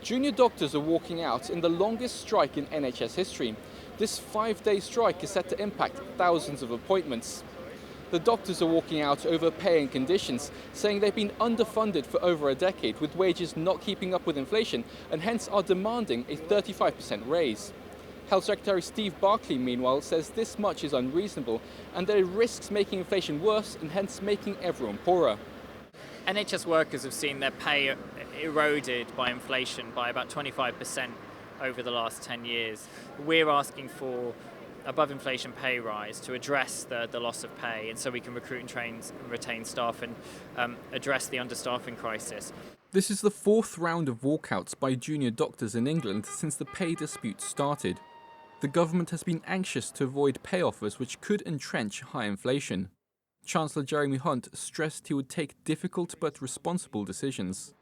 Junior doctors are walking out in the longest strike in NHS history. This 5-day strike is set to impact thousands of appointments. The doctors are walking out over pay and conditions, saying they've been underfunded for over a decade, with wages not keeping up with inflation, and hence are demanding a 35% raise. Health Secretary Steve Barclay, meanwhile, says this much is unreasonable and that it risks making inflation worse and hence making everyone poorer. NHS workers have seen their pay eroded by inflation by about 25% over the last 10 years. We're asking for above inflation pay rise to address the loss of pay, and so we can recruit and train and retain staff and address the understaffing crisis. This is the fourth round of walkouts by junior doctors in England since the pay dispute started. The government has been anxious to avoid pay offers which could entrench high inflation. Chancellor Jeremy Hunt stressed he would take difficult but responsible decisions.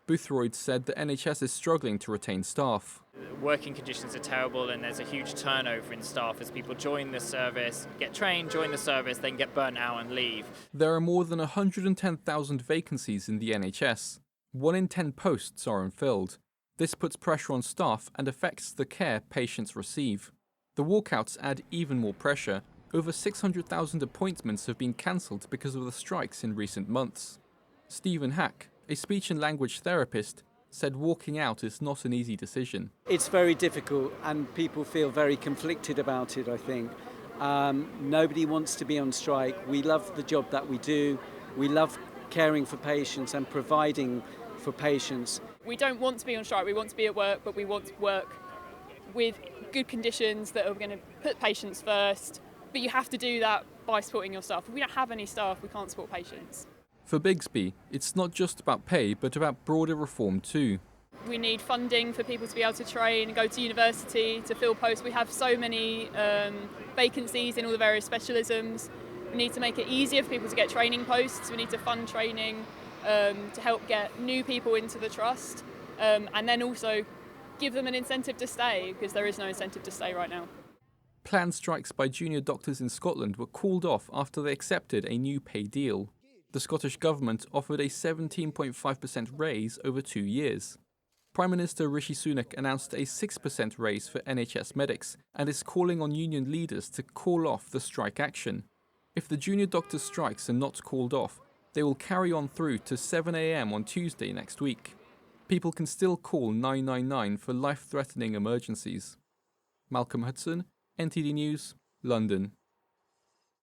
Boothroyd said the NHS is struggling to retain staff. Working conditions are terrible and there's a huge turnover in staff as people join the service, get trained, join the service, then get burnt out and leave. There are more than 110,000 vacancies in the NHS. 1 in 10 posts are unfilled. This puts pressure on staff and affects the care patients receive. The walkouts add even more pressure. Over 600,000 appointments have been cancelled because of the strikes in recent months. Stephen Hack, a speech and language therapist, said walking out is not an easy decision. It's very difficult and people feel very conflicted about it, I think. Nobody wants to be on strike. We love the job that we do. We love caring for patients and providing for patients. We don't want to be on strike, we want to be at work, but we want to work with good conditions that are going to put patients first. But you have to do that by supporting your staff. If we don't have any staff, we can't support patients. For Bigsby, it's not just about pay, but about broader reform too. We need funding for people to be able to train and go to university, to fill posts. We have so many vacancies in all the various specialisms. We need to make it easier for people to get training posts. We need to fund training to help get new people into the trust, and then also give them an incentive to stay, because there is no incentive to stay right now. Planned strikes by junior doctors in Scotland were called off after they accepted a new pay deal. The Scottish Government offered a 17.5% raise over 2 years. Prime Minister Rishi Sunak announced a 6% raise for NHS medics and is calling on union leaders to call off the strike action. If the junior doctors' strikes are not called off, they will carry on through to 7 a.m. on Tuesday next week. People can still call 999 for life-threatening emergencies. Malcolm Hudson, NTD News, London.